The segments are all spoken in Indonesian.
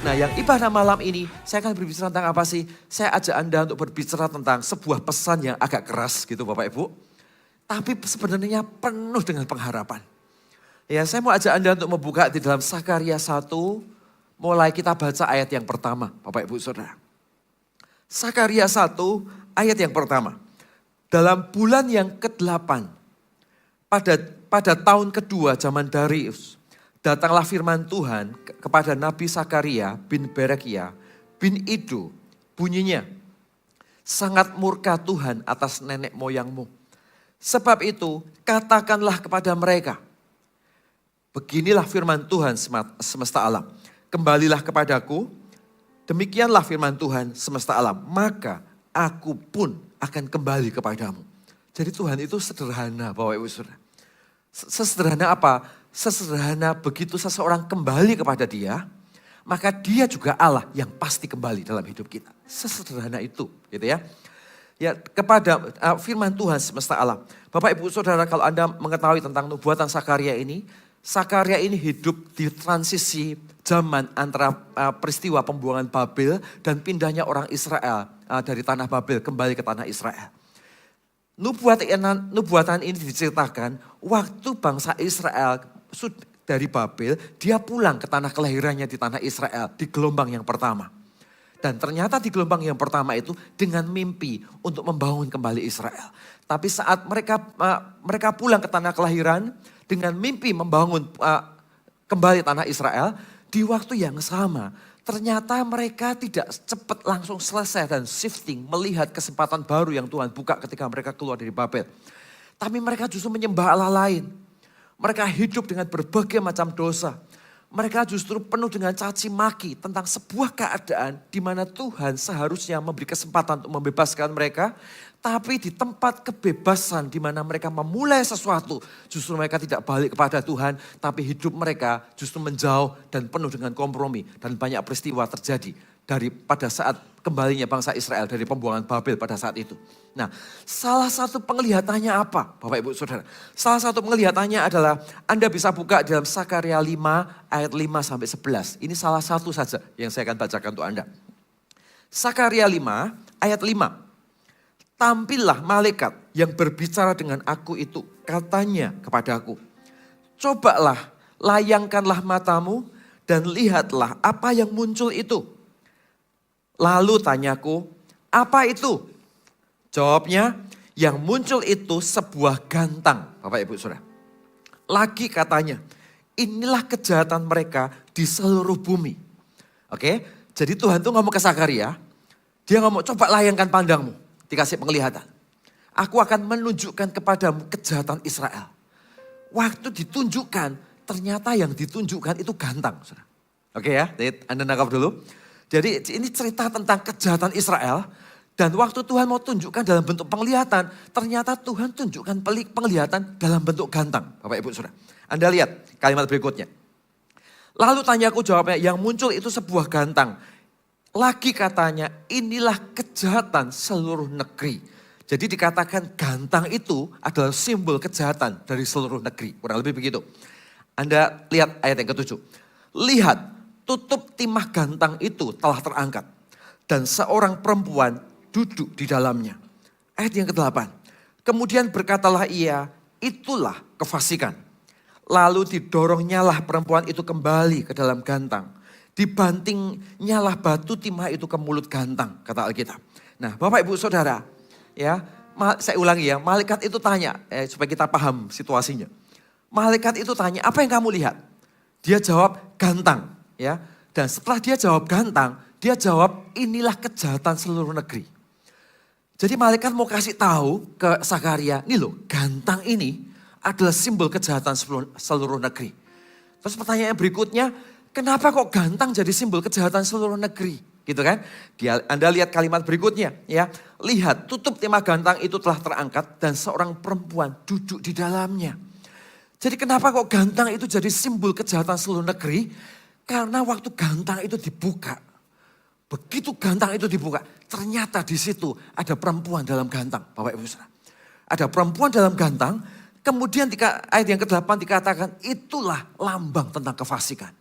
Nah, yang ibadah malam ini, saya akan berbicara tentang apa sih? Saya ajak Anda untuk berbicara tentang sebuah pesan yang agak keras gitu Bapak Ibu. Tapi sebenarnya penuh dengan pengharapan. Ya, saya mau ajak Anda untuk membuka di dalam Sakaria 1, mulai kita baca ayat yang pertama, Bapak Ibu Saudara. Sakaria 1, ayat yang pertama. Dalam bulan yang ke-8, pada tahun kedua zaman Darius, datanglah firman Tuhan kepada Nabi Sakaria bin Berekia bin Ido. Bunyinya, sangat murka Tuhan atas nenek moyangmu. Sebab itu katakanlah kepada mereka, beginilah firman Tuhan semesta alam. Kembalilah kepadaku, demikianlah firman Tuhan semesta alam. Maka aku pun akan kembali kepadamu. Jadi Tuhan itu sederhana Bapak Ibu Saudara. Sesederhana apa? Sesederhana begitu seseorang kembali kepada dia, maka dia juga Allah yang pasti kembali dalam hidup kita. Sesederhana itu gitu ya. Ya, kepada firman Tuhan semesta alam. Bapak Ibu Saudara, kalau Anda mengetahui tentang nubuatan Sakaria ini hidup di transisi zaman antara peristiwa pembuangan Babel dan pindahnya orang Israel dari tanah Babel kembali ke tanah Israel. Nubuatan ini diceritakan waktu bangsa Israel dari Babel, dia pulang ke tanah kelahirannya di tanah Israel di gelombang yang pertama. Dan ternyata di gelombang yang pertama itu dengan mimpi untuk membangun kembali Israel. Tapi saat mereka pulang ke tanah kelahiran dengan mimpi membangun kembali tanah Israel, di waktu yang sama ternyata mereka tidak cepat langsung selesai dan shifting melihat kesempatan baru yang Tuhan buka ketika mereka keluar dari Babel. Tapi mereka justru menyembah Allah lain. Mereka hidup dengan berbagai macam dosa. Mereka justru penuh dengan caci maki tentang sebuah keadaan di mana Tuhan seharusnya memberi kesempatan untuk membebaskan mereka. Tapi di tempat kebebasan di mana mereka memulai sesuatu, justru mereka tidak balik kepada Tuhan. Tapi hidup mereka justru menjauh dan penuh dengan kompromi. Dan banyak peristiwa terjadi pada saat kembalinya bangsa Israel dari pembuangan Babel pada saat itu. Nah, salah satu penglihatannya apa Bapak Ibu Saudara? Salah satu penglihatannya adalah Anda bisa buka dalam Sakaria 5 ayat 5-11. Ini salah satu saja yang saya akan bacakan untuk Anda. Sakaria 5 ayat 5. Tampillah malaikat yang berbicara dengan aku itu, katanya kepadaku, cobalah, layangkanlah matamu dan lihatlah apa yang muncul itu. Lalu tanyaku, apa itu? Jawabnya, yang muncul itu sebuah gantang, Bapak Ibu Saudara. Lagi katanya, inilah kejahatan mereka di seluruh bumi. Oke, jadi Tuhan tuh ngomong ke Sakaria, dia ngomong, coba layangkan pandangmu. Dikasih penglihatan. Aku akan menunjukkan kepadamu kejahatan Israel. Waktu ditunjukkan, ternyata yang ditunjukkan itu gantang. Oke ya, Anda nangkap dulu. Jadi ini cerita tentang kejahatan Israel. Dan waktu Tuhan mau tunjukkan dalam bentuk penglihatan, ternyata Tuhan tunjukkan penglihatan dalam bentuk gantang. Bapak Ibu Saudara. Anda lihat kalimat berikutnya. Lalu tanyaku, jawabnya, yang muncul itu sebuah gantang. Lagi katanya, inilah kejahatan seluruh negeri. Jadi dikatakan gantang itu adalah simbol kejahatan dari seluruh negeri. Kurang lebih begitu. Anda lihat ayat yang ke-7. Lihat, tutup timah gantang itu telah terangkat. Dan seorang perempuan duduk di dalamnya. Ayat yang ke-8. Kemudian berkatalah ia, itulah kefasikan. Lalu didoronnyalah perempuan itu kembali ke dalam gantang. Dibantingnyalah batu timah itu ke mulut gantang, kata Alkitab. Nah, Bapak Ibu Saudara, ya, saya ulangi ya, malaikat itu tanya, supaya kita paham situasinya. Malaikat itu tanya, apa yang kamu lihat? Dia jawab gantang, ya. Dan setelah dia jawab gantang, dia jawab inilah kejahatan seluruh negeri. Jadi malaikat mau kasih tahu ke Sakaria, ini loh, gantang ini adalah simbol kejahatan seluruh negeri. Terus pertanyaan berikutnya, kenapa kok gantang jadi simbol kejahatan seluruh negeri? Gitu kan? Anda lihat kalimat berikutnya ya. Lihat, tutup timah gantang itu telah terangkat dan seorang perempuan duduk di dalamnya. Jadi kenapa kok gantang itu jadi simbol kejahatan seluruh negeri? Karena waktu gantang itu dibuka. Begitu gantang itu dibuka, ternyata di situ ada perempuan dalam gantang, Bapak Ibu Saudara. Ada perempuan dalam gantang, kemudian ayat yang ke-8 dikatakan itulah lambang tentang kefasikan.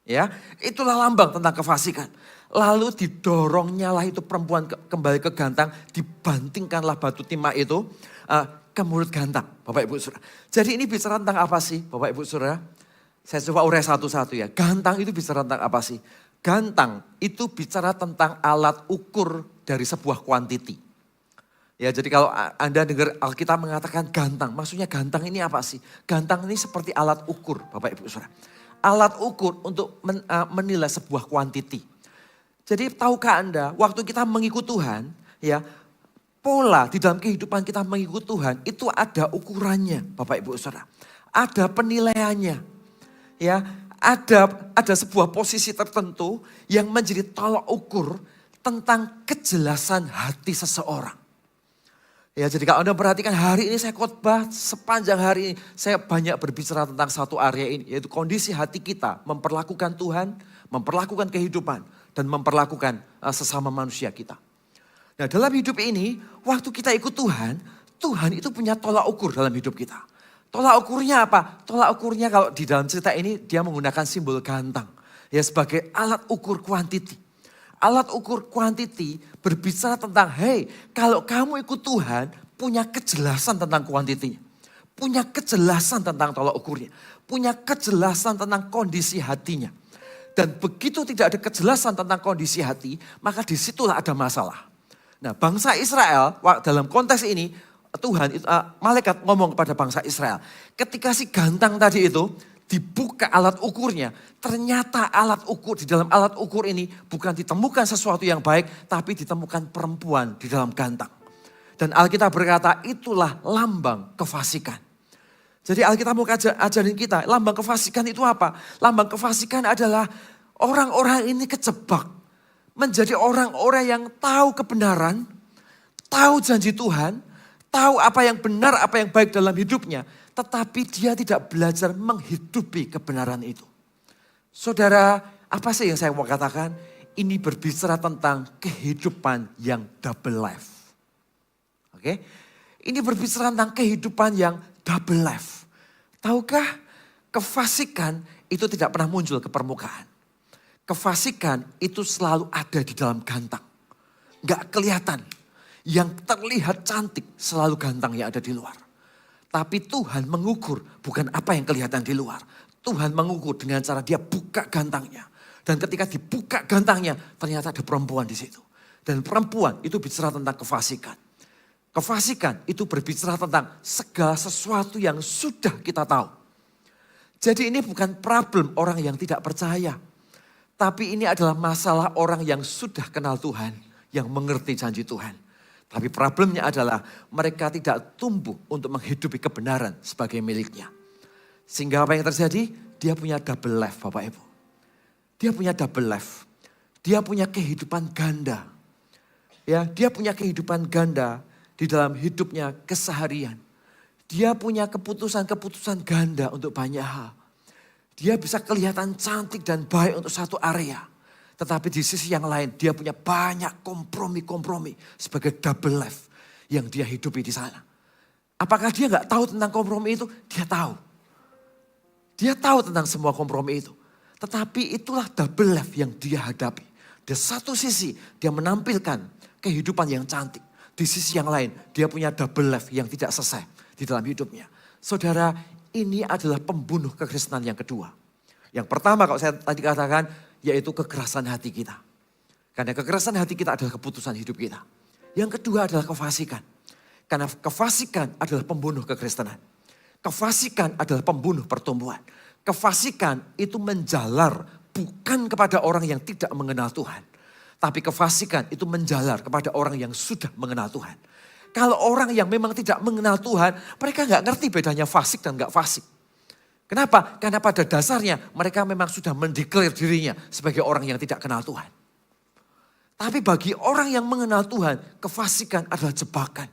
Ya, itulah lambang tentang kefasikan. Lalu didorongnya lah itu perempuan kembali ke gantang, dibantingkanlah batu timah itu ke mulut gantang, Bapak Ibu Saudara. Jadi ini bicara tentang apa sih, Bapak Ibu Saudara? Saya coba urai satu-satu ya. Gantang itu bicara tentang apa sih? Gantang itu bicara tentang alat ukur dari sebuah kuantiti. Ya, jadi kalau Anda dengar Alkitab mengatakan gantang, maksudnya gantang ini apa sih? Gantang ini seperti alat ukur, Bapak Ibu Saudara. Alat ukur untuk menilai sebuah kuantiti. Jadi tahukah Anda, waktu kita mengikut Tuhan, ya, pola di dalam kehidupan kita mengikut Tuhan itu ada ukurannya, Bapak Ibu Saudara. Ada penilaiannya. Ya, ada sebuah posisi tertentu yang menjadi tolak ukur tentang kejelasan hati seseorang. Ya, jadi kalau Anda perhatikan hari ini saya khotbah sepanjang hari ini saya banyak berbicara tentang satu area ini, yaitu kondisi hati kita memperlakukan Tuhan, memperlakukan kehidupan dan memperlakukan sesama manusia kita. Nah, dalam hidup ini waktu kita ikut Tuhan, Tuhan itu punya tolak ukur dalam hidup kita. Tolak ukurnya apa? Tolak ukurnya kalau di dalam cerita ini dia menggunakan simbol gantang ya sebagai alat ukur kuantiti. Alat ukur kuantiti berbicara tentang, hey, kalau kamu ikut Tuhan, punya kejelasan tentang kuantitinya. Punya kejelasan tentang tolak ukurnya. Punya kejelasan tentang kondisi hatinya. Dan begitu tidak ada kejelasan tentang kondisi hati, maka disitulah ada masalah. Nah, bangsa Israel dalam konteks ini, Tuhan, malaikat ngomong kepada bangsa Israel. Ketika si gantang tadi itu, dibuka alat ukurnya, ternyata alat ukur di dalam alat ukur ini bukan ditemukan sesuatu yang baik, tapi ditemukan perempuan di dalam gantang. Dan Alkitab berkata itulah lambang kefasikan. Jadi Alkitab mau ajarin kita, lambang kefasikan itu apa? Lambang kefasikan adalah orang-orang ini kejebak. Menjadi orang-orang yang tahu kebenaran, tahu janji Tuhan, tahu apa yang benar, apa yang baik dalam hidupnya. Tetapi dia tidak belajar menghidupi kebenaran itu. Saudara, apa sih yang saya mau katakan? Ini berbicara tentang kehidupan yang double life. Oke? Ini berbicara tentang kehidupan yang double life. Tahukah kefasikan itu tidak pernah muncul ke permukaan. Kefasikan itu selalu ada di dalam gantang. Gak kelihatan. Yang terlihat cantik selalu gantang yang ada di luar. Tapi Tuhan mengukur bukan apa yang kelihatan di luar. Tuhan mengukur dengan cara dia buka gantangnya. Dan ketika dibuka gantangnya ternyata ada perempuan di situ. Dan perempuan itu bicara tentang kefasikan. Kefasikan itu berbicara tentang segala sesuatu yang sudah kita tahu. Jadi ini bukan problem orang yang tidak percaya. Tapi ini adalah masalah orang yang sudah kenal Tuhan. Yang mengerti janji Tuhan. Tapi problemnya adalah mereka tidak tumbuh untuk menghidupi kebenaran sebagai miliknya. Sehingga apa yang terjadi? Dia punya double life, Bapak Ibu. Dia punya double life. Dia punya kehidupan ganda. Ya, dia punya kehidupan ganda di dalam hidupnya keseharian. Dia punya keputusan-keputusan ganda untuk banyak hal. Dia bisa kelihatan cantik dan baik untuk satu area. Tetapi di sisi yang lain dia punya banyak kompromi-kompromi sebagai double life yang dia hidupi di sana. Apakah dia gak tahu tentang kompromi itu? Dia tahu. Dia tahu tentang semua kompromi itu. Tetapi itulah double life yang dia hadapi. Di satu sisi dia menampilkan kehidupan yang cantik. Di sisi yang lain dia punya double life yang tidak selesai di dalam hidupnya. Saudara, ini adalah pembunuh kekristenan yang kedua. Yang pertama kalau saya tadi katakan, yaitu kekerasan hati kita. Karena kekerasan hati kita adalah keputusan hidup kita. Yang kedua adalah kefasikan. Karena kefasikan adalah pembunuh kekristenan. Kefasikan adalah pembunuh pertumbuhan. Kefasikan itu menjalar bukan kepada orang yang tidak mengenal Tuhan. Tapi kefasikan itu menjalar kepada orang yang sudah mengenal Tuhan. Kalau orang yang memang tidak mengenal Tuhan, mereka gak ngerti bedanya fasik dan gak fasik. Kenapa? Karena pada dasarnya mereka memang sudah mendeklar dirinya sebagai orang yang tidak kenal Tuhan. Tapi bagi orang yang mengenal Tuhan, kefasikan adalah jebakan.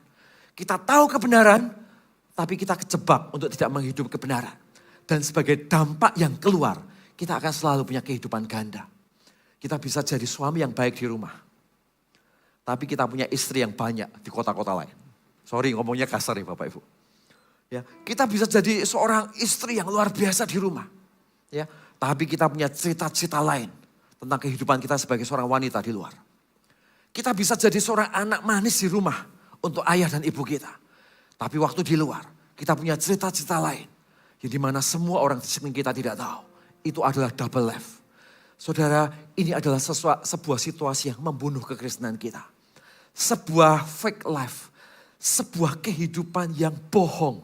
Kita tahu kebenaran, tapi kita kejebak untuk tidak menghidupi kebenaran. Dan sebagai dampak yang keluar, kita akan selalu punya kehidupan ganda. Kita bisa jadi suami yang baik di rumah. Tapi kita punya istri yang banyak di kota-kota lain. Sorry ngomongnya kasar ya Bapak Ibu. Ya, kita bisa jadi seorang istri yang luar biasa di rumah. Ya, Tapi kita punya cerita-cerita lain tentang kehidupan kita sebagai seorang wanita di luar. Kita bisa jadi seorang anak manis di rumah untuk ayah dan ibu kita. Tapi waktu di luar, kita punya cerita-cerita lain. Yang dimana semua orang di sekeliling kita tidak tahu. Itu adalah double life. Saudara, ini adalah sebuah situasi yang membunuh kekristenan kita. Sebuah fake life. Sebuah kehidupan yang bohong.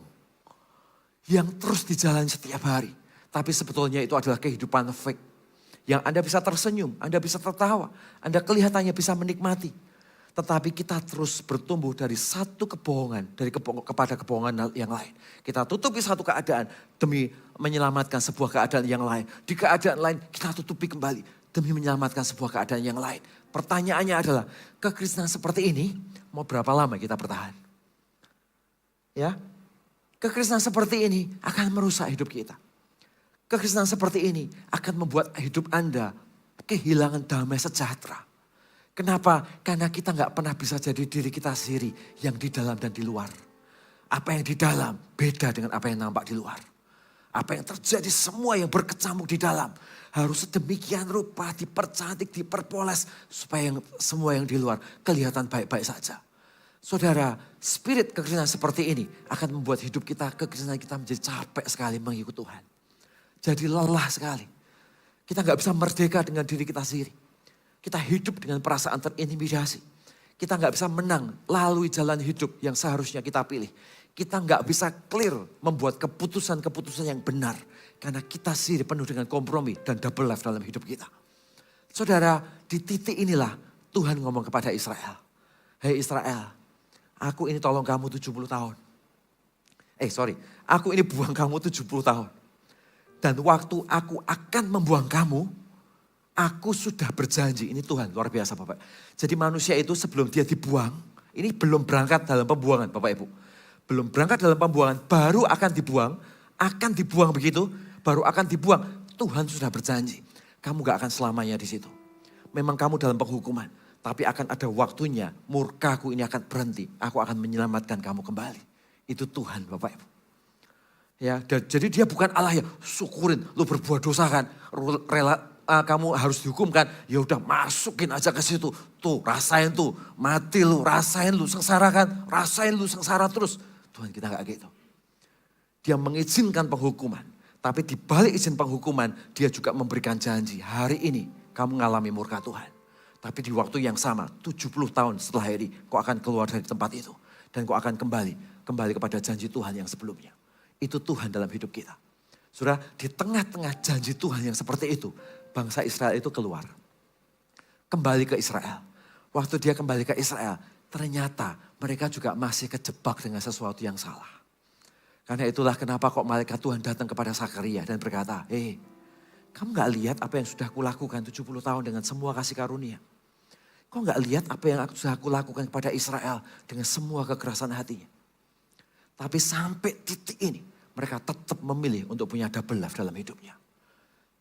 Yang terus dijalani setiap hari. Tapi sebetulnya itu adalah kehidupan fake. Yang Anda bisa tersenyum, Anda bisa tertawa. Anda kelihatannya bisa menikmati. Tetapi kita terus bertumbuh dari satu kebohongan kepada kebohongan yang lain. Kita tutupi satu keadaan demi menyelamatkan sebuah keadaan yang lain. Di keadaan lain kita tutupi kembali demi menyelamatkan sebuah keadaan yang lain. Pertanyaannya adalah, kekristenan seperti ini mau berapa lama kita bertahan? Ya, kekristenan seperti ini akan merusak hidup kita. Kekristenan seperti ini akan membuat hidup Anda kehilangan damai sejahtera. Kenapa? Karena kita gak pernah bisa jadi diri kita sendiri yang di dalam dan di luar. Apa yang di dalam beda dengan apa yang nampak di luar. Apa yang terjadi semua yang berkecamuk di dalam harus sedemikian rupa dipercantik, diperpoles supaya semua yang di luar kelihatan baik-baik saja. Saudara, spirit kekristenan seperti ini akan membuat hidup kita, kekristenan kita menjadi capek sekali mengikut Tuhan. Jadi lelah sekali. Kita gak bisa merdeka dengan diri kita sendiri. Kita hidup dengan perasaan terintimidasi. Kita gak bisa menang lalui jalan hidup yang seharusnya kita pilih. Kita gak bisa clear membuat keputusan-keputusan yang benar. Karena kita sendiri penuh dengan kompromi dan double life dalam hidup kita. Saudara, di titik inilah Tuhan ngomong kepada Israel. Hei Israel, aku ini tolong kamu 70 tahun. Aku ini buang kamu 70 tahun. Dan waktu aku akan membuang kamu, aku sudah berjanji. Ini Tuhan luar biasa Bapak. Jadi manusia itu sebelum dia dibuang, ini belum berangkat dalam pembuangan Bapak Ibu. Belum berangkat dalam pembuangan, baru akan dibuang begitu, baru akan dibuang. Tuhan sudah berjanji, kamu gak akan selamanya di situ. Memang kamu dalam penghukuman, tapi akan ada waktunya murkaku ini akan berhenti. Aku akan menyelamatkan kamu kembali. Itu Tuhan Bapak Ibu. Ya, jadi dia bukan Allah ya, syukurin lu berbuat dosa kan, kamu harus dihukum kan, ya udah masukin aja ke situ, tuh rasain tuh, mati lu, rasain lu sengsara kan, rasain lu sengsara terus. Tuhan kita gak gitu. Dia mengizinkan penghukuman, tapi di balik izin penghukuman dia juga memberikan janji, hari ini kamu mengalami murka Tuhan. Tapi di waktu yang sama, 70 tahun setelah ini kau akan keluar dari tempat itu dan kau akan kembali kepada janji Tuhan yang sebelumnya. Itu Tuhan dalam hidup kita. Saudara, di tengah-tengah janji Tuhan yang seperti itu, bangsa Israel itu keluar. Kembali ke Israel. Waktu dia kembali ke Israel, ternyata mereka juga masih kejebak dengan sesuatu yang salah. Karena itulah kenapa kok malaikat Tuhan datang kepada Zakaria dan berkata, kamu gak lihat apa yang sudah kulakukan 70 tahun dengan semua kasih karunia? Kau gak lihat apa yang sudah aku lakukan kepada Israel dengan semua kekerasan hatinya? Tapi sampai titik ini, mereka tetap memilih untuk punya double life dalam hidupnya.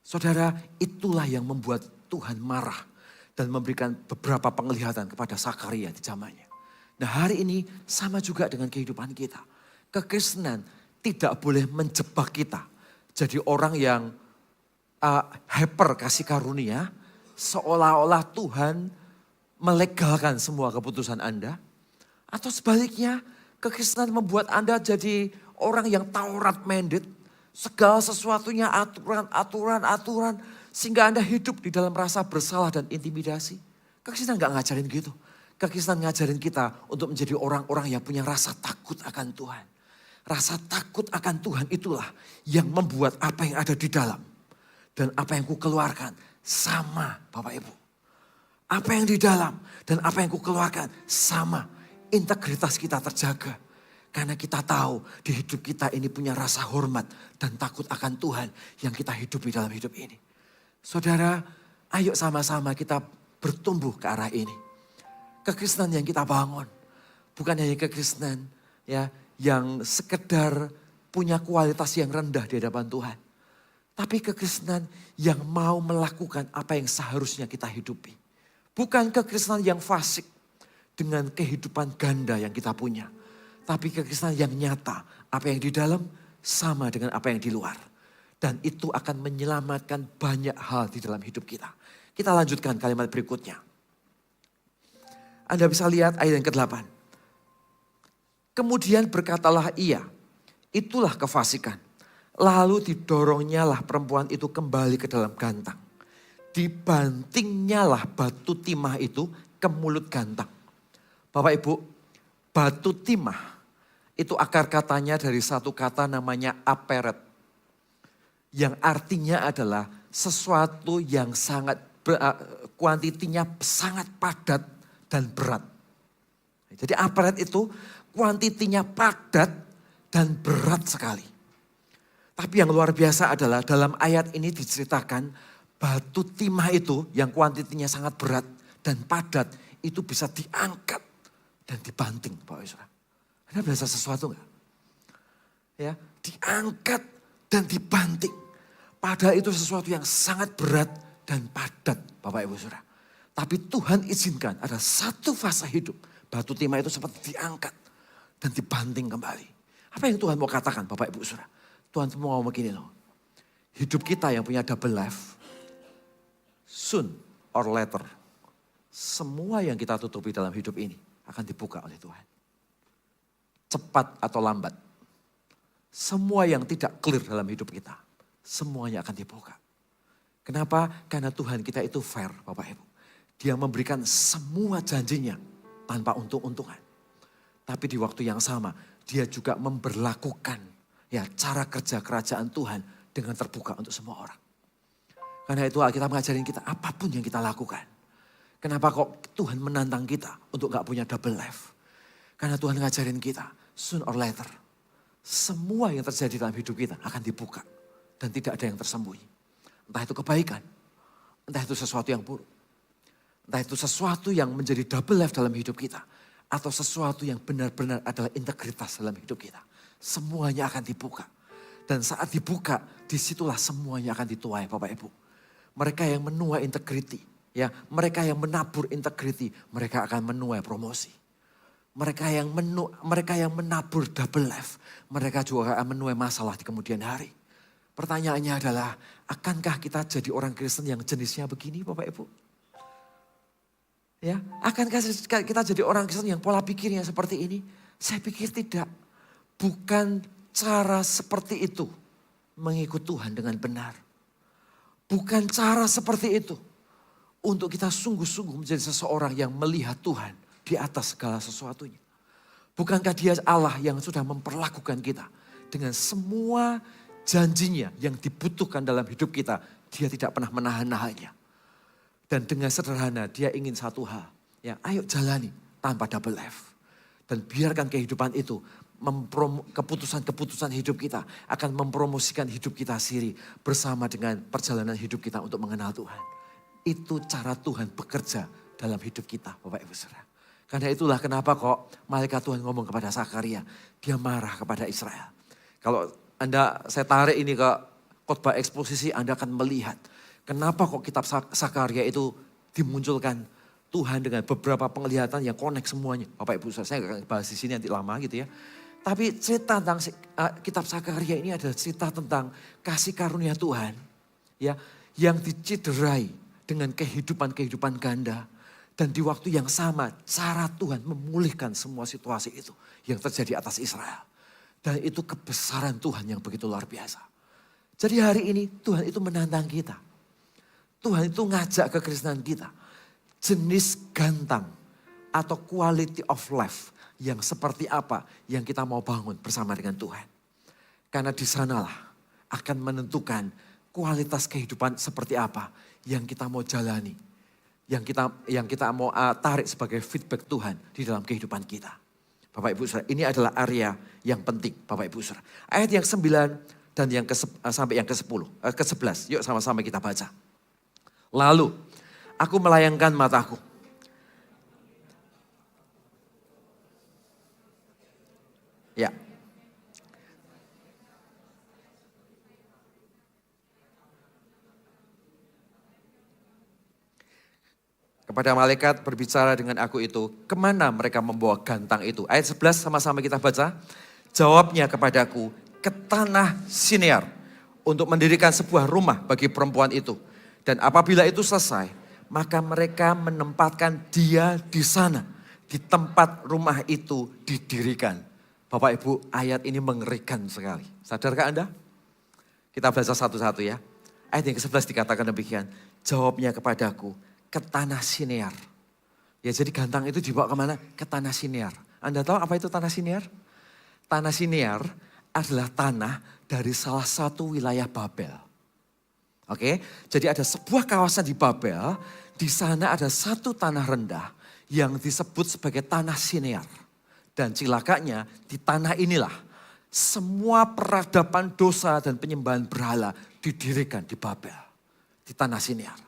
Saudara, itulah yang membuat Tuhan marah dan memberikan beberapa penglihatan kepada Zakaria di zamannya. Nah hari ini sama juga dengan kehidupan kita. Kekristenan tidak boleh menjebak kita. Jadi orang yang hyper kasih karunia, seolah-olah Tuhan melegalkan semua keputusan Anda. Atau sebaliknya, kekristenan membuat Anda jadi orang yang Taurat minded. Segala sesuatunya aturan. Sehingga Anda hidup di dalam rasa bersalah dan intimidasi. Kekristenan gak ngajarin gitu. Kekristenan ngajarin kita untuk menjadi orang-orang yang punya rasa takut akan Tuhan. Rasa takut akan Tuhan itulah yang membuat apa yang ada di dalam. Dan apa yang ku keluarkan sama Bapak Ibu. Apa yang di dalam dan apa yang ku keluarkan sama. Integritas kita terjaga. Karena kita tahu di hidup kita ini punya rasa hormat dan takut akan Tuhan yang kita hidupi dalam hidup ini. Saudara, ayo sama-sama kita bertumbuh ke arah ini. Kekristenan yang kita bangun. Bukan hanya kekristenan ya, yang sekedar punya kualitas yang rendah di hadapan Tuhan. Tapi kekristenan yang mau melakukan apa yang seharusnya kita hidupi. Bukan kekristenan yang fasik. Dengan kehidupan ganda yang kita punya. Tapi kekristenan yang nyata. Apa yang di dalam sama dengan apa yang di luar. Dan itu akan menyelamatkan banyak hal di dalam hidup kita. Kita lanjutkan kalimat berikutnya. Anda bisa lihat ayat yang ke-8. Kemudian berkatalah ia, itulah kefasikan. Lalu didorongnya lah perempuan itu kembali ke dalam gantang. Dibantingnya lah batu timah itu ke mulut gantang. Bapak Ibu, batu timah itu akar katanya dari satu kata namanya aperet. Yang artinya adalah sesuatu yang sangat, kuantitinya sangat padat dan berat. Jadi aperet itu kuantitinya padat dan berat sekali. Tapi yang luar biasa adalah dalam ayat ini diceritakan batu timah itu yang kuantitinya sangat berat dan padat itu bisa diangkat dan dibanting. Bapak Saudara. Anda berasa sesuatu enggak? Ya, diangkat dan dibanting. Padahal itu sesuatu yang sangat berat dan padat Bapak Ibu Saudara. Tapi Tuhan izinkan ada satu fase hidup. Batu timah itu seperti diangkat dan dibanting kembali. Apa yang Tuhan mau katakan Bapak Ibu Saudara? Tuhan mau ngomong begini loh. Hidup kita yang punya double life. Soon or later. Semua yang kita tutupi dalam hidup ini akan dibuka oleh Tuhan. Cepat atau lambat. Semua yang tidak clear dalam hidup kita. Semuanya akan dibuka. Kenapa? Karena Tuhan kita itu fair Bapak Ibu. Dia memberikan semua janjinya tanpa untung-untungan. Tapi di waktu yang sama dia juga memberlakukan ya cara kerja kerajaan Tuhan dengan terbuka untuk semua orang. Karena itu Alkitab mengajarin kita apapun yang kita lakukan. Kenapa kok Tuhan menantang kita untuk gak punya double life? Karena Tuhan ngajarin kita soon or later. Semua yang terjadi dalam hidup kita akan dibuka. Dan tidak ada yang tersembunyi. Entah itu kebaikan. Entah itu sesuatu yang buruk. Entah itu sesuatu yang menjadi double life dalam hidup kita. Atau sesuatu yang benar-benar adalah integritas dalam hidup kita. Semuanya akan dibuka. Dan saat dibuka, disitulah semuanya akan dituai Bapak Ibu. Mereka yang menuai integriti, ya, mereka yang menabur integriti, mereka akan menuai promosi. Mereka yang menabur double life, mereka juga akan menuai masalah di kemudian hari. Pertanyaannya adalah, akankah kita jadi orang Kristen yang jenisnya begini Bapak Ibu? Ya, akankah kita jadi orang Kristen yang pola pikirnya seperti ini? Saya pikir tidak. Bukan cara seperti itu mengikut Tuhan dengan benar. Bukan cara seperti itu untuk kita sungguh-sungguh menjadi seseorang yang melihat Tuhan di atas segala sesuatunya. Bukankah Dia Allah yang sudah memperlakukan kita dengan semua janjinya yang dibutuhkan dalam hidup kita. Dia tidak pernah menahan-nahannya. Dan dengan sederhana dia ingin satu hal. Ya, ayo jalani tanpa double life. Dan biarkan kehidupan itu, keputusan-keputusan hidup kita akan mempromosikan hidup kita sendiri bersama dengan perjalanan hidup kita untuk mengenal Tuhan. Itu cara Tuhan bekerja dalam hidup kita Bapak Ibu Saudara. Karena itulah kenapa kok malaikat Tuhan ngomong kepada Zakaria. Dia marah kepada Israel. Kalau saya tarik ini ke khotbah eksposisi, Anda akan melihat kenapa kok kitab Zakaria itu dimunculkan Tuhan dengan beberapa penglihatan yang connect semuanya. Bapak Ibu saya gak akan bahas di sini nanti lama gitu ya. Tapi cerita tentang kitab Zakaria ini adalah cerita tentang kasih karunia Tuhan. Ya, yang diciderai dengan kehidupan-kehidupan ganda. Dan di waktu yang sama cara Tuhan memulihkan semua situasi itu yang terjadi atas Israel. Dan itu kebesaran Tuhan yang begitu luar biasa. Jadi hari ini Tuhan itu menantang kita. Tuhan itu ngajak kekristenan kita. Jenis gantang atau quality of life yang seperti apa yang kita mau bangun bersama dengan Tuhan. Karena di sanalah akan menentukan kualitas kehidupan seperti apa yang kita mau jalani. Yang kita mau tarik sebagai feedback Tuhan di dalam kehidupan kita. Bapak Ibu Saudara, ini adalah area yang penting Bapak Ibu Saudara. Ayat yang 9 dan sampai yang ke-10, ke-11. Yuk sama-sama kita baca. Lalu aku melayangkan mataku. Ya. Kepada malaikat berbicara dengan aku itu, kemana mereka membawa gantang itu? Ayat 11 sama-sama kita baca. Jawabnya kepadaku, ke tanah Sinear, untuk mendirikan sebuah rumah bagi perempuan itu. Dan apabila itu selesai, maka mereka menempatkan dia di sana, di tempat rumah itu didirikan. Bapak Ibu, ayat ini mengerikan sekali. Sadarkah Anda? Kita baca satu-satu ya. Ayat yang ke-11 dikatakan demikian. Jawabnya kepadaku, ke tanah Sinear. Ya jadi gantang itu dibawa kemana? Ke tanah Sinear. Anda tahu apa itu tanah Sinear? Tanah Sinear adalah tanah dari salah satu wilayah Babel. Oke, jadi ada sebuah kawasan di Babel, di sana ada satu tanah rendah yang disebut sebagai tanah Sinear. Dan cilakanya di tanah inilah semua peradaban dosa dan penyembahan berhala didirikan di Babel, di tanah Sinear.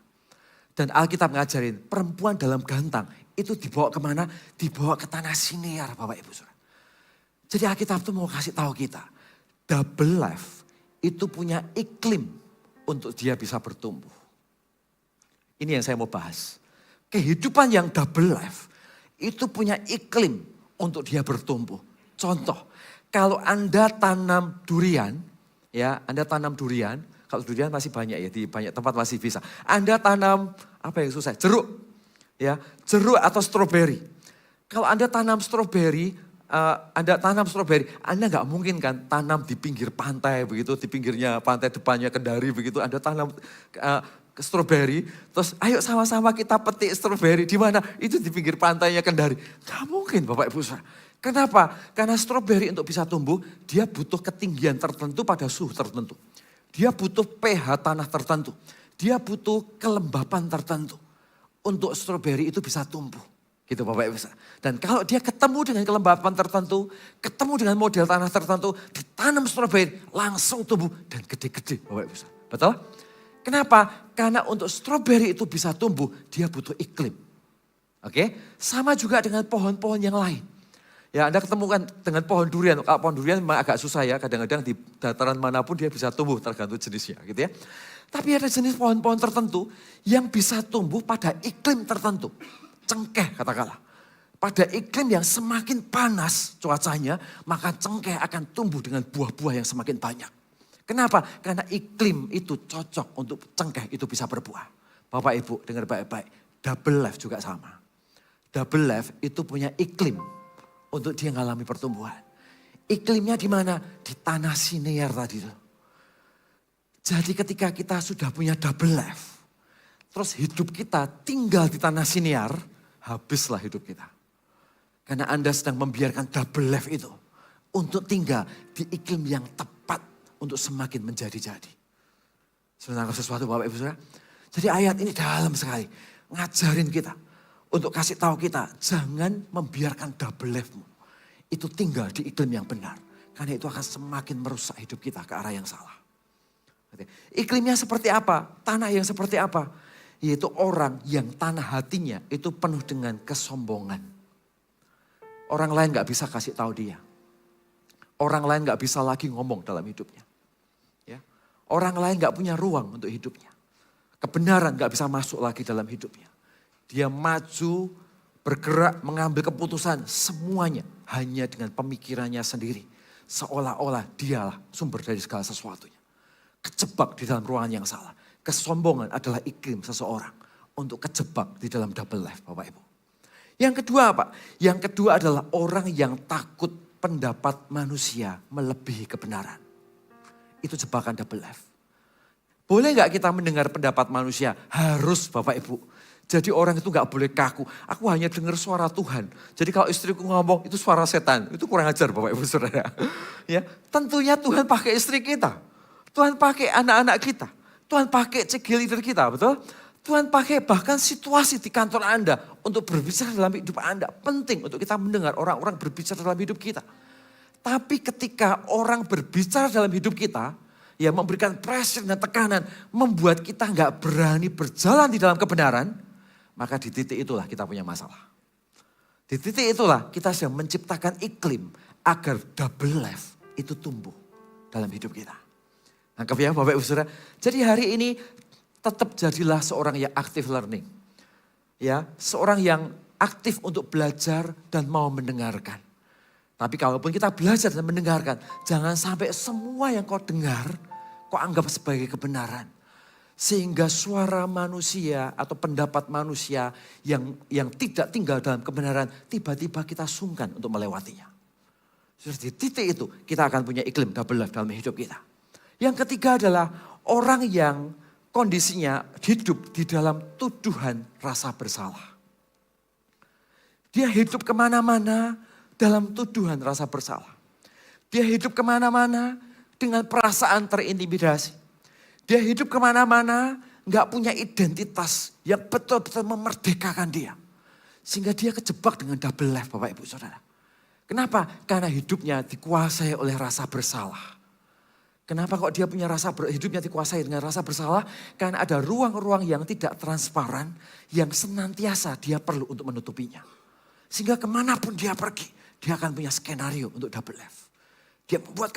Dan Alkitab ngajarin perempuan dalam gantang itu dibawa kemana? Dibawa ke tanah Sinear, Bapak Ibu Saudara. Jadi Alkitab itu mau kasih tahu kita, double life itu punya iklim untuk dia bisa bertumbuh. Ini yang saya mau bahas. Kehidupan yang double life itu punya iklim untuk dia bertumbuh. Contoh, kalau Anda tanam durian, ya Anda tanam durian, kalau durian masih banyak ya, di banyak tempat masih bisa. Anda tanam, apa yang susah? Jeruk. Ya, jeruk atau stroberi. Kalau Anda tanam stroberi, Anda nggak mungkin kan tanam di pinggir pantai begitu, di pinggirnya pantai depannya Kendari begitu, Anda tanam stroberi, terus ayo sama-sama kita petik stroberi di mana? Itu di pinggir pantainya Kendari. Nggak mungkin Bapak Ibu Saudara. Kenapa? Karena stroberi untuk bisa tumbuh, dia butuh ketinggian tertentu pada suhu tertentu. Dia butuh pH tanah tertentu. Dia butuh kelembapan tertentu untuk stroberi itu bisa tumbuh. Gitu Bapak Ibu. Dan kalau dia ketemu dengan kelembapan tertentu, ketemu dengan model tanah tertentu, ditanam stroberi, langsung tumbuh dan gede-gede Bapak Ibu. Betul? Kenapa? Karena untuk stroberi itu bisa tumbuh, dia butuh iklim. Oke? Sama juga dengan pohon-pohon yang lain. Ya Anda ketemukan dengan pohon durian. Kalau pohon durian memang agak susah ya, kadang-kadang di dataran manapun dia bisa tumbuh tergantung jenisnya gitu ya. Tapi ada jenis pohon-pohon tertentu yang bisa tumbuh pada iklim tertentu. Cengkeh katakanlah. Pada iklim yang semakin panas cuacanya, maka cengkeh akan tumbuh dengan buah-buah yang semakin banyak. Kenapa? Karena iklim itu cocok untuk cengkeh itu bisa berbuah. Bapak Ibu dengar baik-baik, double life juga sama. Double life itu punya iklim untuk dia mengalami pertumbuhan. Iklimnya di mana? Di tanah Sinear tadi itu. Jadi ketika kita sudah punya double life, terus hidup kita tinggal di tanah Sinear, habislah hidup kita. Karena Anda sedang membiarkan double life itu untuk tinggal di iklim yang tepat untuk semakin menjadi-jadi. Sebenarnya sesuatu Bapak Ibu Saudara. Jadi ayat ini dalam sekali. Ngajarin kita. Untuk kasih tahu kita. Jangan membiarkan double life-mu. Itu tinggal di iklim yang benar. Karena itu akan semakin merusak hidup kita ke arah yang salah. Iklimnya seperti apa? Tanah yang seperti apa? Yaitu orang yang tanah hatinya itu penuh dengan kesombongan. Orang lain gak bisa kasih tahu dia. Orang lain gak bisa lagi ngomong dalam hidupnya. Ya. Orang lain gak punya ruang untuk hidupnya. Kebenaran gak bisa masuk lagi dalam hidupnya. Dia maju, bergerak, mengambil keputusan semuanya hanya dengan pemikirannya sendiri. Seolah-olah dialah sumber dari segala sesuatunya. Kejebak di dalam ruangan yang salah. Kesombongan adalah iklim seseorang untuk kejebak di dalam double life Bapak Ibu. Yang kedua apa? Yang kedua adalah orang yang takut pendapat manusia melebihi kebenaran. Itu jebakan double life. Boleh gak kita mendengar pendapat manusia? Harus Bapak Ibu. Jadi orang itu gak boleh kaku. Aku hanya dengar suara Tuhan. Jadi kalau istriku ngomong itu suara setan. Itu kurang ajar Bapak Ibu Saudara. Ya, tentunya Tuhan pakai istri kita. Tuhan pakai anak-anak kita. Tuhan pakai cegil leader kita, betul? Tuhan pakai bahkan situasi di kantor Anda untuk berbicara dalam hidup Anda. Penting untuk kita mendengar orang-orang berbicara dalam hidup kita. Tapi ketika orang berbicara dalam hidup kita, ya memberikan pressure dan tekanan, membuat kita nggak berani berjalan di dalam kebenaran, maka di titik itulah kita punya masalah. Di titik itulah kita sedang menciptakan iklim agar double life itu tumbuh dalam hidup kita. Nangkep ya Bapak Ibu Saudara. Jadi hari ini tetap jadilah seorang yang active learning. Ya, seorang yang aktif untuk belajar dan mau mendengarkan. Tapi kalaupun kita belajar dan mendengarkan, jangan sampai semua yang kau dengar kau anggap sebagai kebenaran. Sehingga suara manusia atau pendapat manusia yang tidak tinggal dalam kebenaran, tiba-tiba kita sungkan untuk melewatinya. Di titik itu kita akan punya iklim double life dalam hidup kita. Yang ketiga adalah orang yang kondisinya hidup di dalam tuduhan rasa bersalah. Dia hidup kemana-mana dalam tuduhan rasa bersalah. Dia hidup kemana-mana dengan perasaan terintimidasi. Dia hidup kemana-mana gak punya identitas yang betul-betul memerdekakan dia. Sehingga dia kejebak dengan double life Bapak Ibu Saudara. Kenapa? Karena hidupnya dikuasai oleh rasa bersalah. Kenapa kok dia punya hidupnya dikuasai dengan rasa bersalah? Karena ada ruang-ruang yang tidak transparan yang senantiasa dia perlu untuk menutupinya. Sehingga kemanapun dia pergi, dia akan punya skenario untuk double life. Dia membuat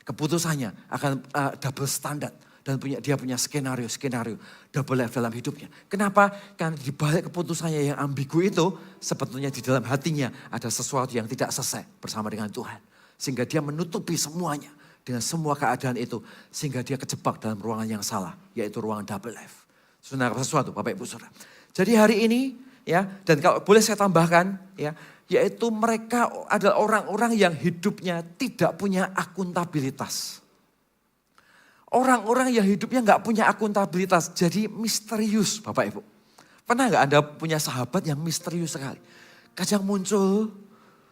keputusannya akan double standard. Dan dia punya skenario double life dalam hidupnya. Kenapa? Karena di balik keputusannya yang ambigu itu, sebetulnya di dalam hatinya ada sesuatu yang tidak selesai bersama dengan Tuhan. Sehingga dia menutupi semuanya dengan semua keadaan itu. Sehingga dia kejebak dalam ruangan yang salah, yaitu ruangan double life. Saudara sesuatu Bapak Ibu Saudara. Jadi hari ini, ya, dan kalau boleh saya tambahkan, ya, yaitu mereka adalah orang-orang yang hidupnya tidak punya akuntabilitas. Orang-orang yang hidupnya nggak punya akuntabilitas, jadi misterius Bapak Ibu. Pernah nggak Anda punya sahabat yang misterius sekali? Kadang muncul,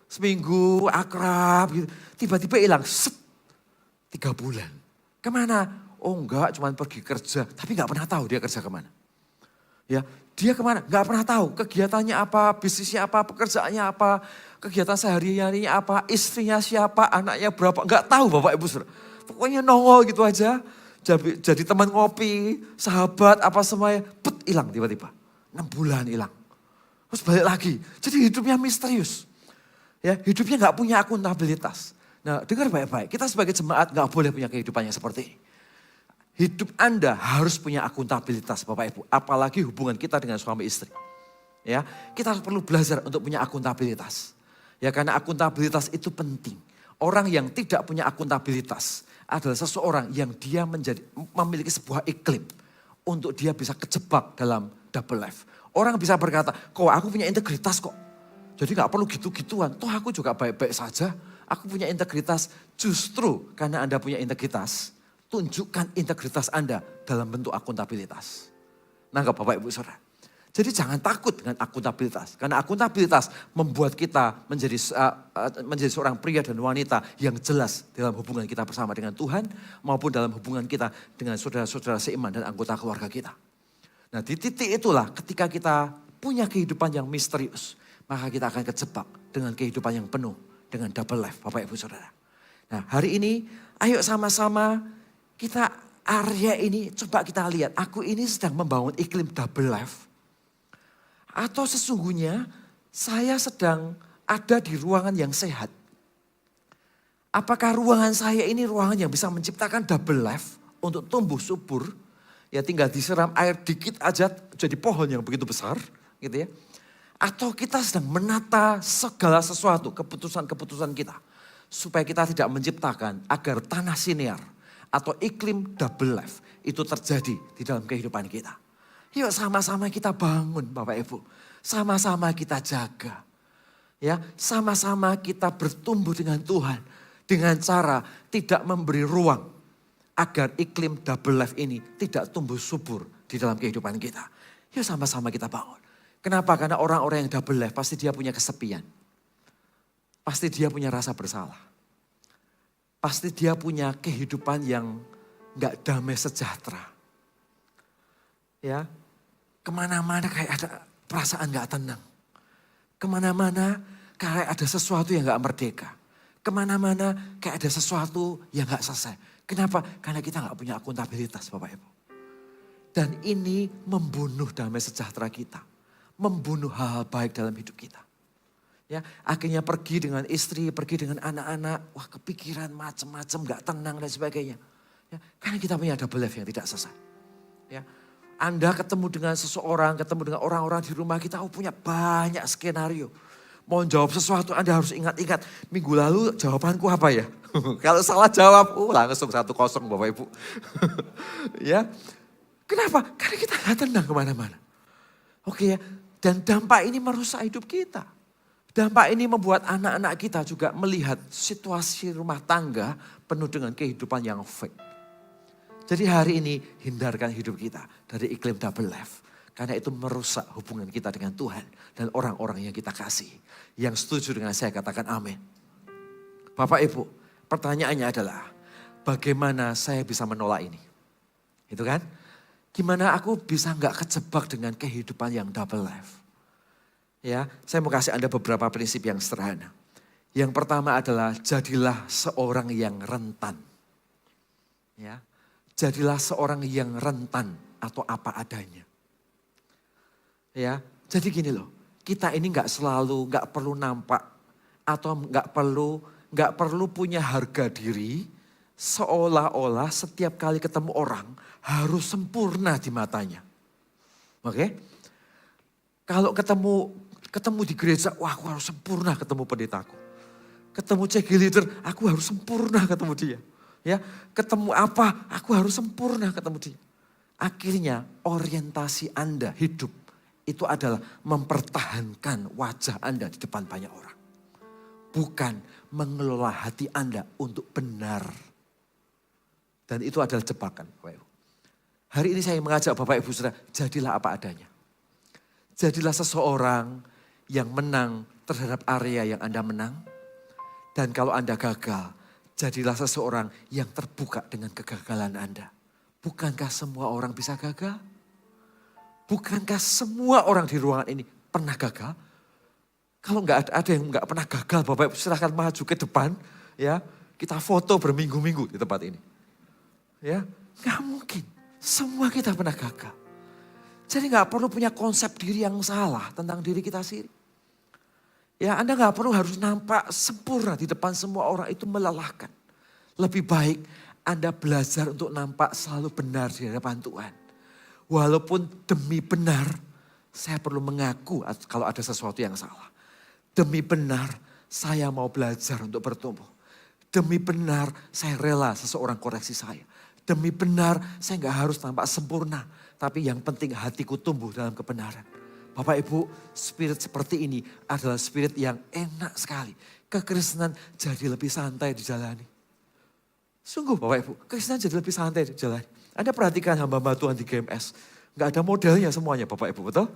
seminggu akrab gitu, tiba-tiba hilang, 3 bulan. Kemana? Oh enggak, cuma pergi kerja, tapi nggak pernah tahu dia kerja kemana. Ya, dia kemana? Nggak pernah tahu. Kegiatannya apa, bisnisnya apa, pekerjaannya apa, kegiatan sehari-harinya apa, istrinya siapa, anaknya berapa. Nggak tahu Bapak Ibu Saudara. Pokoknya nongol gitu aja. Jadi teman ngopi, sahabat, apa semuanya. Hilang tiba-tiba. 6 bulan hilang. Terus balik lagi. Jadi hidupnya misterius. Ya, hidupnya nggak punya akuntabilitas. Nah, dengar baik-baik. Kita sebagai jemaat nggak boleh punya kehidupan yang seperti ini. Hidup Anda harus punya akuntabilitas Bapak Ibu. Apalagi hubungan kita dengan suami istri. Ya, kita perlu belajar untuk punya akuntabilitas. Ya, karena akuntabilitas itu penting. Orang yang tidak punya akuntabilitas adalah seseorang yang dia memiliki sebuah iklim. Untuk dia bisa kejebak dalam double life. Orang bisa berkata, kok aku punya integritas kok. Jadi gak perlu gitu-gituan. Toh aku juga baik-baik saja. Aku punya integritas. Justru karena Anda punya integritas, tunjukkan integritas Anda dalam bentuk akuntabilitas. Nangkap Bapak Ibu Saudara. Jadi jangan takut dengan akuntabilitas. Karena akuntabilitas membuat kita menjadi seorang pria dan wanita yang jelas dalam hubungan kita bersama dengan Tuhan. Maupun dalam hubungan kita dengan saudara-saudara seiman dan anggota keluarga kita. Nah di titik itulah ketika kita punya kehidupan yang misterius. Maka kita akan kejebak dengan kehidupan yang penuh. Dengan double life Bapak Ibu Saudara. Nah hari ini ayo sama-sama kita area ini coba kita lihat. Aku ini sedang membangun iklim double life. Atau sesungguhnya saya sedang ada di ruangan yang sehat. Apakah ruangan saya ini ruangan yang bisa menciptakan double life untuk tumbuh subur? Ya tinggal disiram air dikit aja jadi pohon yang begitu besar gitu ya. Atau kita sedang menata segala sesuatu keputusan-keputusan kita. Supaya kita tidak menciptakan agar tanah siniar atau iklim double life itu terjadi di dalam kehidupan kita. Yuk sama-sama kita bangun Bapak Ibu. Sama-sama kita jaga. Ya, sama-sama kita bertumbuh dengan Tuhan. Dengan cara tidak memberi ruang. Agar iklim double life ini tidak tumbuh subur di dalam kehidupan kita. Yuk sama-sama kita bangun. Kenapa? Karena orang-orang yang double life pasti dia punya kesepian. Pasti dia punya rasa bersalah. Pasti dia punya kehidupan yang gak damai sejahtera. Ya, kemana-mana kayak ada perasaan gak tenang. Kemana-mana kayak ada sesuatu yang gak merdeka. Kemana-mana kayak ada sesuatu yang gak selesai. Kenapa? Karena kita gak punya akuntabilitas Bapak Ibu. Dan ini membunuh damai sejahtera kita. Membunuh hal-hal baik dalam hidup kita. Ya, akhirnya pergi dengan istri, pergi dengan anak-anak. Wah kepikiran macam-macam gak tenang dan sebagainya. Ya, karena kita punya double life yang tidak selesai. Ya, Anda ketemu dengan seseorang, ketemu dengan orang-orang di rumah kita, punya banyak skenario. Mau jawab sesuatu Anda harus ingat-ingat, minggu lalu jawabanku apa ya? Kalau salah jawab, langsung 1-0 Bapak Ibu. Ya, kenapa? Karena kita gak tenang kemana-mana. Oke ya, dan dampak ini merusak hidup kita. Dampak ini membuat anak-anak kita juga melihat situasi rumah tangga penuh dengan kehidupan yang fake. Jadi hari ini hindarkan hidup kita dari iklim double life. Karena itu merusak hubungan kita dengan Tuhan dan orang-orang yang kita kasih. Yang setuju dengan saya katakan amin. Bapak Ibu, pertanyaannya adalah bagaimana saya bisa menolak ini? Itu kan? Gimana aku bisa gak kejebak dengan kehidupan yang double life? Ya, saya mau kasih Anda beberapa prinsip yang sederhana. Yang pertama adalah jadilah seorang yang rentan. Ya, jadilah seorang yang rentan atau apa adanya. Ya, jadi gini loh, kita ini gak perlu nampak atau gak perlu punya harga diri seolah-olah setiap kali ketemu orang harus sempurna di matanya. Oke? Kalau ketemu di gereja, wah aku harus sempurna ketemu pendetaku. Ketemu CG leader, aku harus sempurna ketemu dia. Ya, ketemu apa, aku harus sempurna ketemu dia. Akhirnya orientasi Anda hidup itu adalah mempertahankan wajah Anda di depan banyak orang. Bukan mengelola hati Anda untuk benar. Dan itu adalah jebakan. Hari ini saya mengajak Bapak Ibu Saudara, jadilah apa adanya. Jadilah seseorang yang menang terhadap area yang Anda menang. Dan kalau Anda gagal, jadilah seseorang yang terbuka dengan kegagalan Anda. Bukankah semua orang bisa gagal? Bukankah semua orang di ruangan ini pernah gagal? Kalau nggak ada yang nggak pernah gagal, Bapak Ibu silahkan maju ke depan. Ya, kita foto berminggu-minggu di tempat ini. Ya, nggak mungkin. Semua kita pernah gagal. Jadi nggak perlu punya konsep diri yang salah tentang diri kita sendiri. Ya, Anda nggak perlu harus nampak sempurna di depan semua orang, itu melelahkan. Lebih baik Anda belajar untuk nampak selalu benar di hadapan Tuhan. Walaupun demi benar, saya perlu mengaku kalau ada sesuatu yang salah. Demi benar, saya mau belajar untuk bertumbuh. Demi benar, saya rela seseorang koreksi saya. Demi benar, saya gak harus tampak sempurna. Tapi yang penting hatiku tumbuh dalam kebenaran. Bapak Ibu, spirit seperti ini adalah spirit yang enak sekali. Kekristenan jadi lebih santai dijalani. Sungguh Bapak Ibu, kekristenan jadi lebih santai dijalani. Anda perhatikan hamba-hamba Tuhan di GMS. Gak ada modelnya semuanya Bapak Ibu, betul?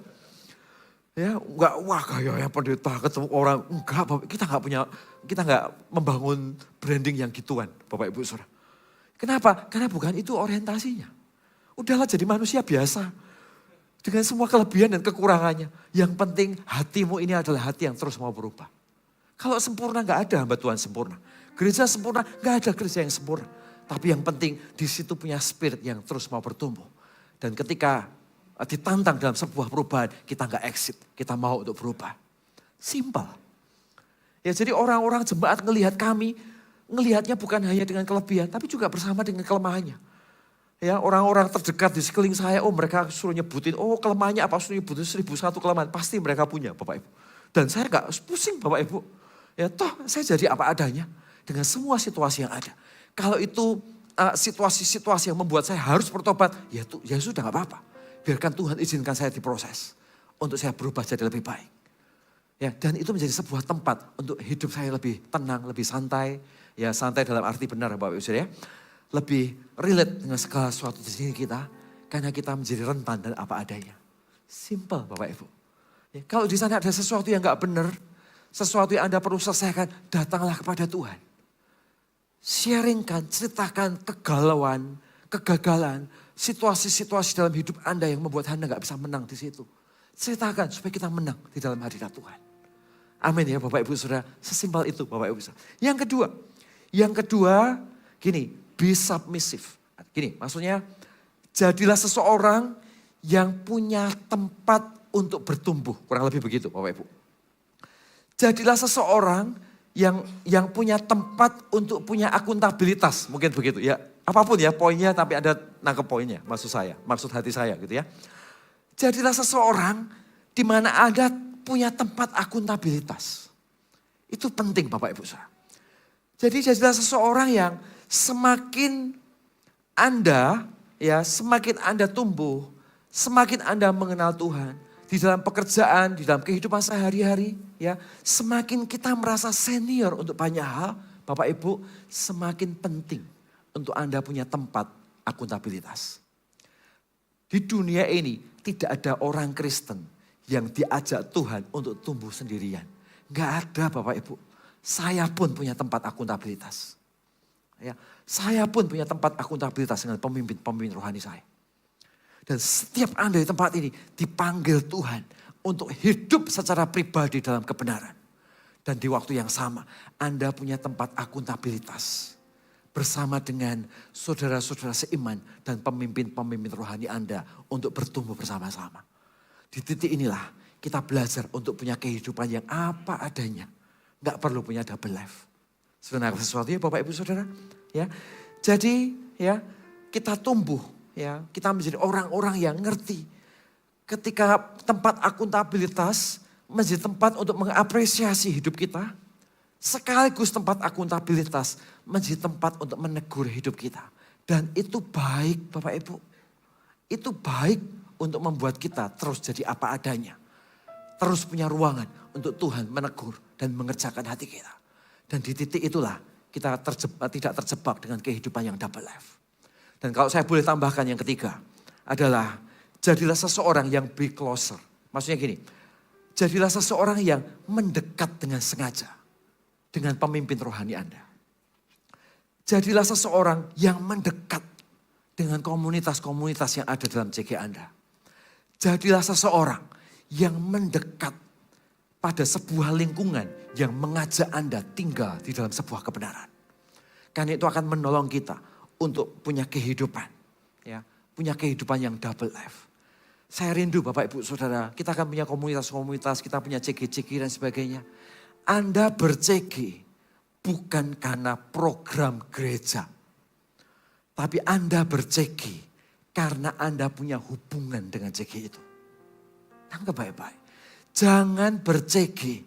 Ya, enggak, wah kayak yang pendeta ketemu orang. Enggak, kita enggak membangun branding yang gituan Bapak Ibu Saudara. Kenapa? Karena bukan itu orientasinya. Udahlah jadi manusia biasa. Dengan semua kelebihan dan kekurangannya. Yang penting hatimu ini adalah hati yang terus mau berubah. Kalau sempurna enggak ada hamba Tuhan sempurna. Gereja sempurna, enggak ada gereja yang sempurna. Tapi yang penting di situ punya spirit yang terus mau bertumbuh. Dan ketika ditantang dalam sebuah perubahan, kita nggak exit, kita mau untuk berubah. Simple. Ya, jadi orang-orang jemaat ngelihat kami, ngelihatnya bukan hanya dengan kelebihan, tapi juga bersama dengan kelemahannya. Ya, orang-orang terdekat di sekeliling saya, mereka suruh nyebutin, kelemahannya apa, suruh nyebutin 1001 kelemahan, pasti mereka punya Bapak Ibu. Dan saya nggak pusing Bapak Ibu. Ya toh saya jadi apa adanya dengan semua situasi yang ada. Kalau itu situasi-situasi yang membuat saya harus bertobat, ya sudah gak apa-apa. Biarkan Tuhan izinkan saya diproses. Untuk saya berubah jadi lebih baik. Ya, dan itu menjadi sebuah tempat untuk hidup saya lebih tenang, lebih santai. Ya, santai dalam arti benar Bapak Ibu ya. Lebih relate dengan segala sesuatu di sini kita. Karena kita menjadi rentan dan apa adanya. Simple Bapak Ibu. Ya, kalau di sana ada sesuatu yang gak benar, sesuatu yang Anda perlu selesaikan, datanglah kepada Tuhan. Sharingkan, ceritakan kegalauan, kegagalan, situasi-situasi dalam hidup Anda yang membuat Anda gak bisa menang di situ. Ceritakan supaya kita menang di dalam hadirat Tuhan. Amin ya Bapak Ibu Saudara, sesimpel itu Bapak Ibu Saudara. Yang kedua, gini, be submissive. Gini, maksudnya jadilah seseorang yang punya tempat untuk bertumbuh. Kurang lebih begitu Bapak Ibu. Jadilah seseorang yang punya tempat untuk punya akuntabilitas. Mungkin begitu ya. Apapun ya poinnya tapi ada nangkep poinnya maksud hati saya gitu ya. Jadilah seseorang di mana Anda punya tempat akuntabilitas. Itu penting Bapak Ibu Saudara. Jadi jadilah seseorang yang semakin semakin Anda tumbuh, semakin Anda mengenal Tuhan di dalam pekerjaan, di dalam kehidupan sehari-hari, ya, semakin kita merasa senior untuk banyak hal, Bapak Ibu, semakin penting untuk Anda punya tempat akuntabilitas. Di dunia ini tidak ada orang Kristen yang diajak Tuhan untuk tumbuh sendirian. Enggak ada Bapak Ibu. Saya pun punya tempat akuntabilitas. Ya, saya pun punya tempat akuntabilitas dengan pemimpin-pemimpin rohani saya. Dan setiap Anda di tempat ini dipanggil Tuhan untuk hidup secara pribadi dalam kebenaran. Dan di waktu yang sama Anda punya tempat akuntabilitas bersama dengan saudara-saudara seiman dan pemimpin-pemimpin rohani Anda untuk bertumbuh bersama-sama. Di titik inilah kita belajar untuk punya kehidupan yang apa adanya. Gak perlu punya double life. Sebenarnya sesuatu ya Bapak Ibu Saudara. Ya. Jadi ya kita tumbuh, ya kita menjadi orang-orang yang ngerti. Ketika tempat akuntabilitas menjadi tempat untuk mengapresiasi hidup kita. Sekaligus tempat akuntabilitas menjadi tempat untuk menegur hidup kita. Dan itu baik Bapak Ibu. Itu baik untuk membuat kita terus jadi apa adanya. Terus punya ruangan untuk Tuhan menegur dan mengerjakan hati kita. Dan di titik itulah kita tidak terjebak dengan kehidupan yang double life. Dan kalau saya boleh tambahkan yang ketiga adalah jadilah seseorang yang be closer. Maksudnya gini, jadilah seseorang yang mendekat dengan sengaja dengan pemimpin rohani Anda. Jadilah seseorang yang mendekat dengan komunitas-komunitas yang ada dalam CG Anda. Jadilah seseorang yang mendekat pada sebuah lingkungan yang mengajak Anda tinggal di dalam sebuah kebenaran. Karena itu akan menolong kita untuk punya kehidupan. Ya, punya kehidupan yang double life. Saya rindu Bapak Ibu Saudara, kita akan punya komunitas-komunitas, kita punya CG-CG dan sebagainya. Anda ber-CG bukan karena program gereja. Tapi Anda ber-CG karena Anda punya hubungan dengan CG itu. Tangkap baik-baik. Jangan ber-CG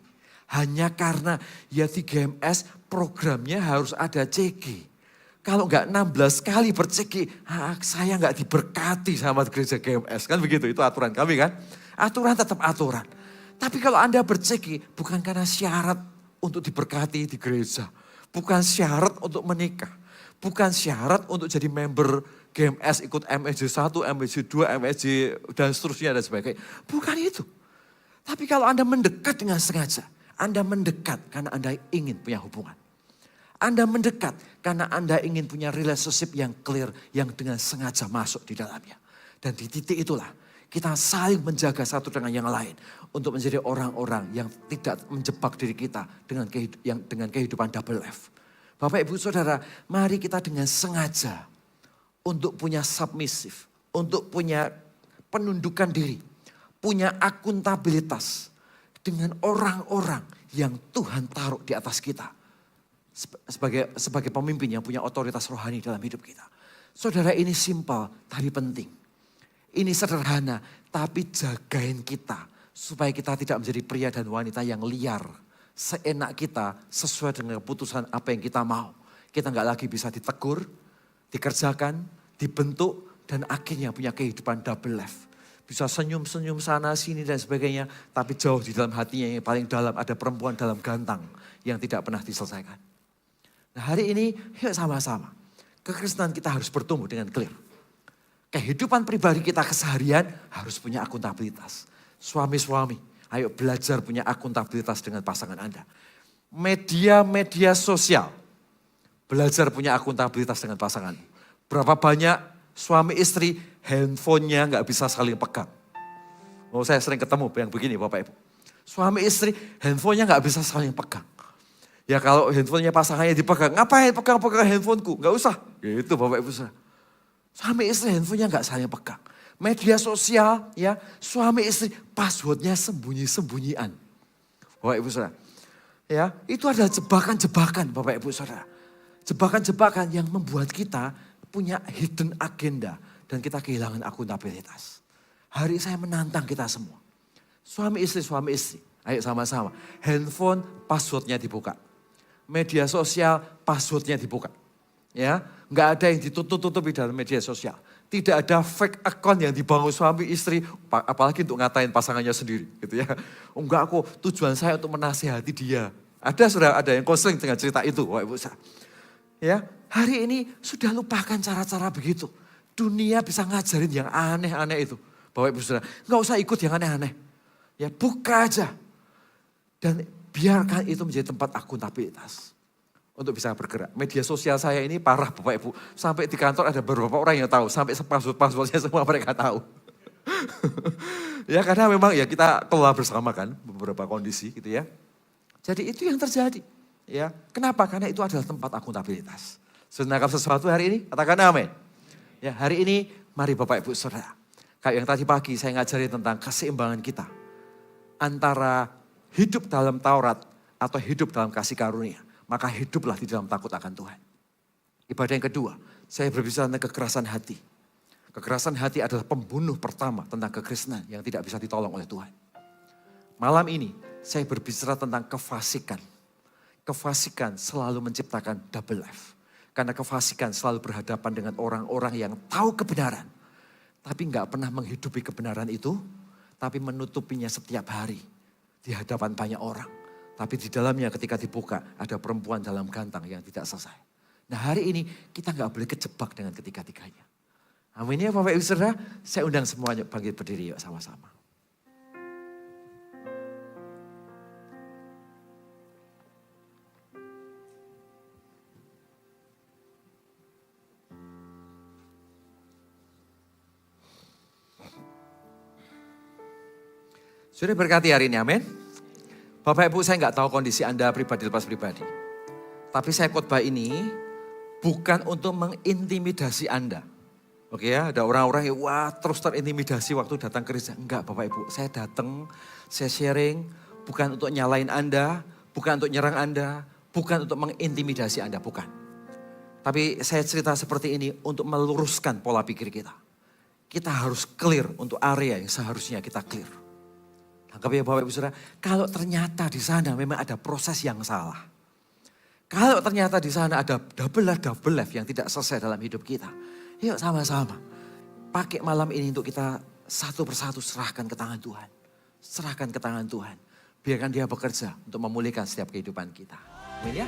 hanya karena ya di GMS programnya harus ada CG. Kalau enggak 16 kali ber-CG, saya enggak diberkati sama gereja GMS. Kan begitu, itu aturan kami kan. Aturan tetap aturan. Tapi kalau Anda ber-CG bukan karena syarat untuk diberkati di gereja. Bukan syarat untuk menikah. Bukan syarat untuk jadi member GMS, ikut MSJ 1, MSJ 2, MSJ dan seterusnya dan sebagainya. Bukan itu. Tapi kalau Anda mendekat dengan sengaja, Anda mendekat karena Anda ingin punya hubungan. Anda mendekat karena Anda ingin punya relationship yang clear, yang dengan sengaja masuk di dalamnya. Dan di titik itulah kita saling menjaga satu dengan yang lain untuk menjadi orang-orang yang tidak menjebak diri kita dengan kehidupan double life. Bapak Ibu Saudara, mari kita dengan sengaja untuk punya submisif, untuk punya penundukan diri, punya akuntabilitas dengan orang-orang yang Tuhan taruh di atas kita. Sebagai pemimpin yang punya otoritas rohani dalam hidup kita. Saudara, ini simpel tapi penting. Ini sederhana tapi jagain kita. Supaya kita tidak menjadi pria dan wanita yang liar. Seenak kita sesuai dengan keputusan apa yang kita mau. Kita gak lagi bisa ditegur, dikerjakan, dibentuk. Dan akhirnya punya kehidupan double life. Bisa senyum-senyum sana sini dan sebagainya. Tapi jauh di dalam hatinya yang paling dalam ada perempuan dalam gantang yang tidak pernah diselesaikan. Nah, hari ini yuk sama-sama. Kekristenan kita harus bertumbuh dengan clear. Kehidupan pribadi kita keseharian harus punya akuntabilitas. Suami-suami, ayo belajar punya akuntabilitas dengan pasangan Anda. Media-media sosial, belajar punya akuntabilitas dengan pasangan. Berapa banyak suami istri handphonenya gak bisa saling pegang. Oh, saya sering ketemu yang begini Bapak Ibu. Suami istri handphonenya gak bisa saling pegang. Ya kalau handphonenya pasangannya dipegang, ngapain pegang-pegang handphoneku? Gak usah. Gitu Bapak Ibu Saudara. Suami istri handphonenya gak saling pegang. Media sosial ya, suami istri passwordnya sembunyi-sembunyian. Bapak Ibu Saudara. Ya, itu adalah jebakan-jebakan Bapak Ibu Saudara. Jebakan-jebakan yang membuat kita punya hidden agenda. Dan kita kehilangan akuntabilitas. Hari saya menantang kita semua. Suami istri. Ayo sama-sama. Handphone passwordnya dibuka. media sosial passwordnya dibuka. Ya, nggak ada yang ditutup-tutupi dalam media sosial. Tidak ada fake account yang dibangun suami istri, apalagi untuk ngatain pasangannya sendiri, gitu ya. Enggak, aku tujuan saya untuk menasihati dia. Sudah ada yang konseling dengan cerita itu, Bapak Ibu. Ya, hari ini sudah lupakan cara-cara begitu. Dunia bisa ngajarin yang aneh-aneh itu, Bapak Ibu Saudara. Nggak usah ikut yang aneh-aneh. Ya, buka aja. Dan biarkan itu menjadi tempat akuntabilitas. Untuk bisa bergerak. Media sosial saya ini parah Bapak Ibu. Sampai di kantor ada beberapa orang yang tahu. Sampai password-passwordnya semua mereka tahu. Ya karena memang ya kita kelola bersama kan beberapa kondisi gitu ya. Jadi itu yang terjadi. Ya, kenapa? Karena itu adalah tempat akuntabilitas. Sudah nangkap sesuatu hari ini? Katakan amin. Ya, hari ini mari Bapak Ibu Saudara. Kayak yang tadi pagi saya ngajarin tentang keseimbangan kita. Antara hidup dalam Taurat atau hidup dalam kasih karunia. Maka hiduplah di dalam takut akan Tuhan. Ibadah yang kedua, saya berbicara tentang kekerasan hati. Kekerasan hati adalah pembunuh pertama tentang kekristenan yang tidak bisa ditolong oleh Tuhan. Malam ini saya berbicara tentang kefasikan. Kefasikan selalu menciptakan double life. Karena kefasikan selalu berhadapan dengan orang-orang yang tahu kebenaran. Tapi nggak pernah menghidupi kebenaran itu. Tapi menutupinya setiap hari di hadapan banyak orang. Tapi di dalamnya ketika dibuka ada perempuan dalam gantang yang tidak selesai. Nah hari ini kita nggak boleh kejebak dengan ketiga-tiganya. Amin ya Bapak Ibu Saudara. Saya undang semuanya bangkit berdiri yuk sama-sama. Sudah berkati hari ini, amin. Bapak Ibu saya nggak tahu kondisi Anda pribadi lepas pribadi. Tapi saya khotbah ini bukan untuk mengintimidasi Anda. Oke ya, ada orang-orang yang terus terintimidasi waktu datang ke gereja. Enggak Bapak Ibu, saya datang, saya sharing bukan untuk nyalain Anda, bukan untuk nyerang Anda, bukan untuk mengintimidasi Anda, bukan. Tapi saya cerita seperti ini untuk meluruskan pola pikir kita. Kita harus clear untuk area yang seharusnya kita clear. Anggap ya Bapak Ibu Saudara, kalau ternyata di sana memang ada proses yang salah. Kalau ternyata di sana ada double life yang tidak selesai dalam hidup kita. Yuk sama-sama, pakai malam ini untuk kita satu persatu serahkan ke tangan Tuhan. Serahkan ke tangan Tuhan. Biarkan dia bekerja untuk memulihkan setiap kehidupan kita. Amin ya.